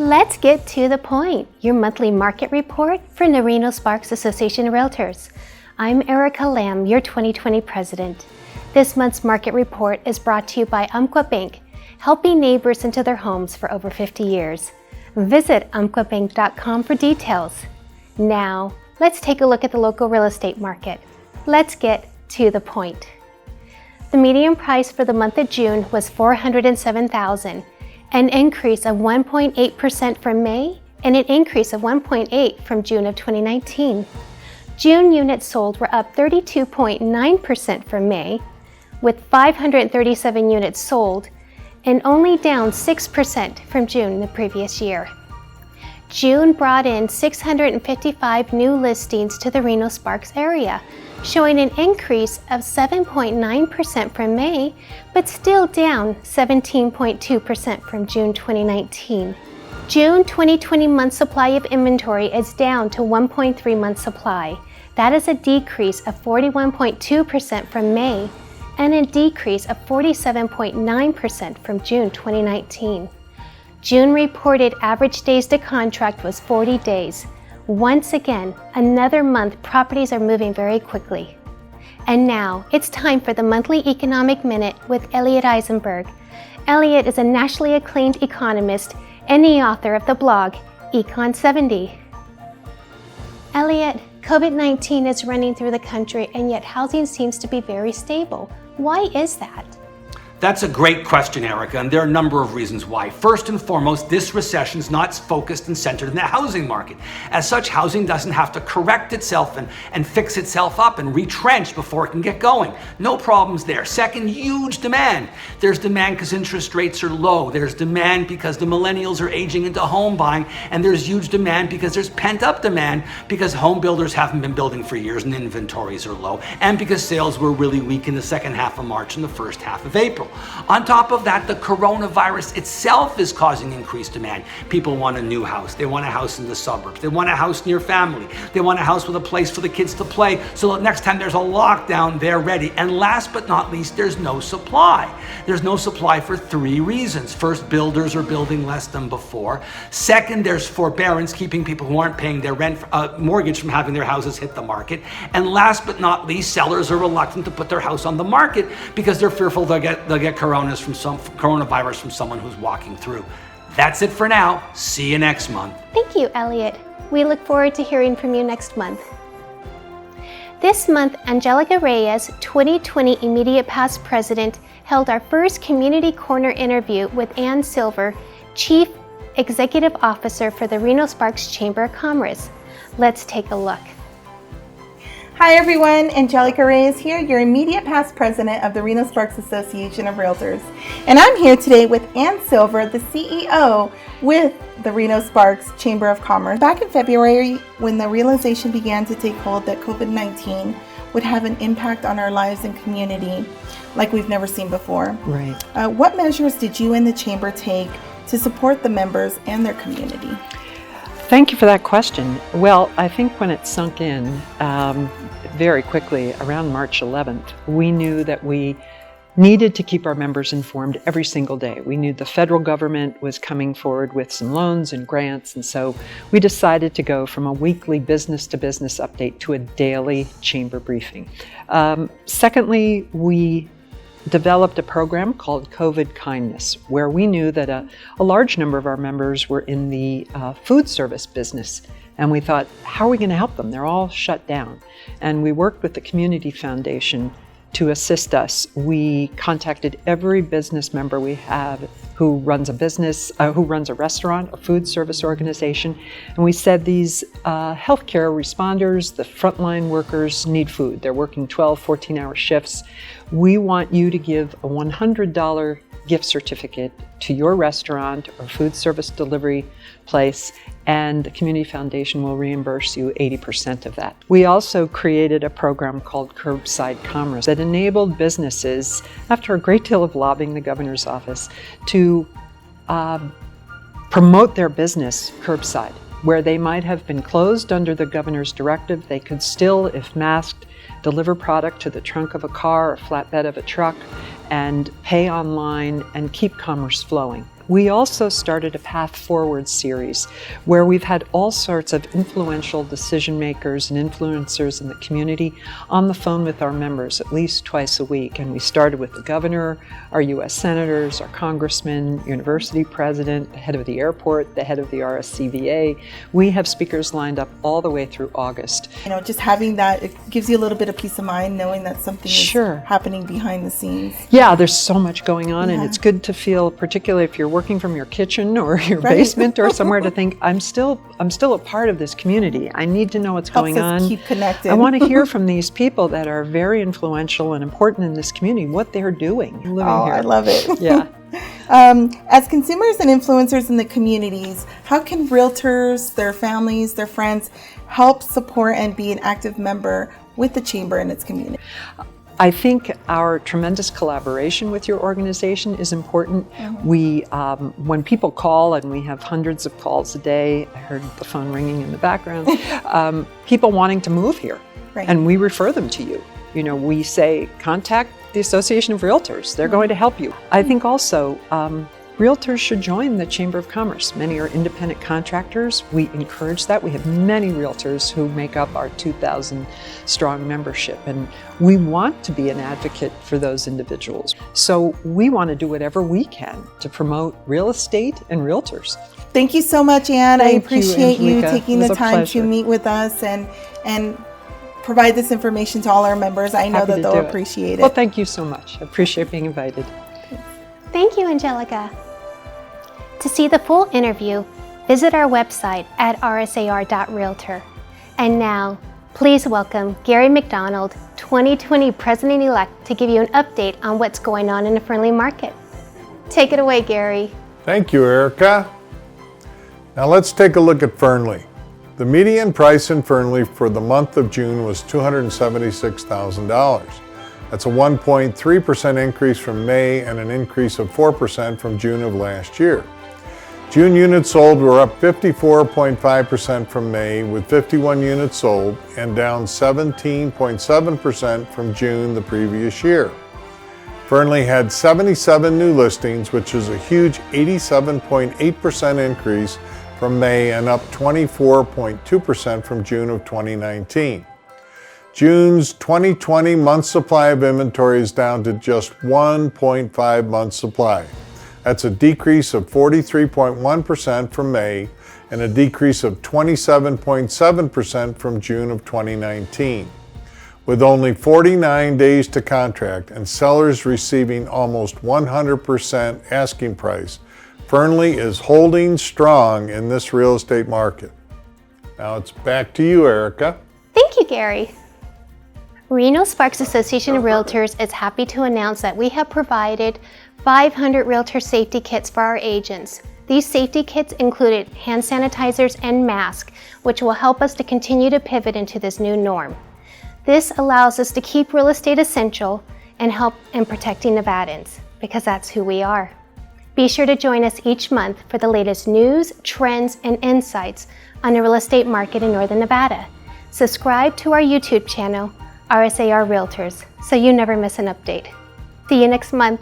Let's get to the point. Your monthly market report from the Reno-Sparks Association of REALTORS. I'm Erika Lamb, your 2020 president. This month's market report is brought to you by Umpqua Bank, helping neighbors into their homes for over 50 years. Visit umpquabank.com for details. Now, let's take a look at the local real estate market. Let's get to the point. The median price for the month of June was $407,000, an increase of 1.8% from May and an increase of 1.8% from June of 2019. June units sold were up 32.9% from May, with 537 units sold, and only down 6% from June the previous year. June brought in 655 new listings to the Reno-Sparks area, showing an increase of 7.9% from May, but still down 17.2% from June 2019. June 2020 month supply of inventory is down to 1.3 months supply. That is a decrease of 41.2% from May and a decrease of 47.9% from June 2019. June reported average days to contract was 40 days. Once again, another month properties are moving very quickly. And now, it's time for the Monthly Economic Minute with Elliot Eisenberg. Elliot is a nationally acclaimed economist and the author of the blog, Econ 70. Elliot, COVID-19 is running through the country and yet housing seems to be very stable. Why is that? That's a great question, Erika, and there are a number of reasons why. First and foremost, this recession is not focused and centered in the housing market. As such, housing doesn't have to correct itself and fix itself up and retrench before it can get going. No problems there. Second, huge demand. There's demand because interest rates are low. There's demand because the millennials are aging into home buying, and there's huge demand because there's pent-up demand because home builders haven't been building for years and inventories are low, and because sales were really weak in the second half of March and the first half of April. On top of that, the coronavirus itself is causing increased demand. People want a new house. They want a house in the suburbs. They want a house near family. They want a house with a place for the kids to play so that next time there's a lockdown, they're ready. And last but not least, there's no supply. There's no supply for three reasons. First, builders are building less than before. Second, there's forbearance, keeping people who aren't paying their rent mortgage from having their houses hit the market. And last but not least, sellers are reluctant to put their house on the market because they're fearful they'll get coronavirus from someone who's walking through. That's it for now. See you next month. Thank you, Elliot. We look forward to hearing from you next month. This month, Angelica Reyes, 2020 Immediate Past President, held our first Community Corner interview with Ann Silver, Chief Executive Officer for the Reno-Sparks Chamber of Commerce. Let's take a look. Hi everyone, Angelica Reyes here, your immediate past president of the Reno-Sparks Association of REALTORS. And I'm here today with Ann Silver, the CEO with the Reno-Sparks Chamber of Commerce. Back in February, when the realization began to take hold that COVID-19 would have an impact on our lives and community like we've never seen before. Right. What measures did you and the Chamber take to support the members and their community? Thank you for that question. Well, I think when it sunk in very quickly around March 11th, we knew that we needed to keep our members informed every single day. We knew the federal government was coming forward with some loans and grants, and so we decided to go from a weekly business-to-business update to a daily chamber briefing. Secondly, we developed a program called COVID Kindness, where we knew that a large number of our members were in the food service business. And we thought, how are we going to help them? They're all shut down. And we worked with the Community Foundation to assist us. We contacted every business member we have who runs a business, who runs a restaurant, a food service organization. And we said these healthcare responders, the frontline workers need food. They're working 12, 14-hour shifts. We want you to give a $100 gift certificate to your restaurant or food service delivery place, and the Community Foundation will reimburse you 80% of that. We also created a program called Curbside Commerce that enabled businesses, after a great deal of lobbying the governor's office, to promote their business curbside. Where they might have been closed under the governor's directive, they could still, if masked, deliver product to the trunk of a car or flatbed of a truck and pay online and keep commerce flowing. We also started a Path Forward series where we've had all sorts of influential decision makers and influencers in the community on the phone with our members at least twice a week. And we started with the governor, our U.S. senators, our congressmen, university president, the head of the airport, the head of the RSCVA. We have speakers lined up all the way through August. Just having that, it gives you a little bit of peace of mind knowing that something is happening behind the scenes. Yeah, there's so much going on, and it's good to feel, particularly if you're working from your kitchen or your basement or somewhere, to think, I'm still a part of this community. I need to know what's going on. Keep connected. I want to hear from these people that are very influential and important in this community, what they're doing living here. I love it. Yeah. As consumers and influencers in the communities, how can realtors, their families, their friends help support and be an active member with the Chamber and its community? I think our tremendous collaboration with your organization is important. We, when people call, and we have hundreds of calls a day, I heard the phone ringing in the background, people wanting to move here, and we refer them to you. We say, contact the Association of Realtors. They're going to help you. I think also, realtors should join the Chamber of Commerce. Many are independent contractors. We encourage that. We have many realtors who make up our 2,000 strong membership, and we want to be an advocate for those individuals. So we want to do whatever we can to promote real estate and realtors. Thank you so much, Ann. I appreciate you Angelica. taking the time to meet with us and provide this information to all our members. I know that they'll appreciate it. Well, thank you so much. I appreciate being invited. Thank you, Angelica. To see the full interview, visit our website at rsar.realtor. And now, please welcome Gary MacDonald, 2020 President-elect, to give you an update on what's going on in the Fernley market. Take it away, Gary. Thank you, Erika. Now let's take a look at Fernley. The median price in Fernley for the month of June was $276,000. That's a 1.3% increase from May and an increase of 4% from June of last year. June units sold were up 54.5% from May, with 51 units sold, and down 17.7% from June the previous year. Fernley had 77 new listings, which is a huge 87.8% increase from May and up 24.2% from June of 2019. June's 2020 month supply of inventory is down to just 1.5 months supply. That's a decrease of 43.1% from May and a decrease of 27.7% from June of 2019. With only 49 days to contract and sellers receiving almost 100% asking price, Fernley is holding strong in this real estate market. Now it's back to you, Erika. Thank you, Gary. Reno-Sparks Association of Realtors is happy to announce that we have provided 500 realtor safety kits for our agents. These safety kits included hand sanitizers and masks, which will help us to continue to pivot into this new norm. This allows us to keep real estate essential and help in protecting Nevadans, because that's who we are. Be sure to join us each month for the latest news, trends, and insights on the real estate market in Northern Nevada. Subscribe to our YouTube channel, RSAR Realtors, so you never miss an update. See you next month.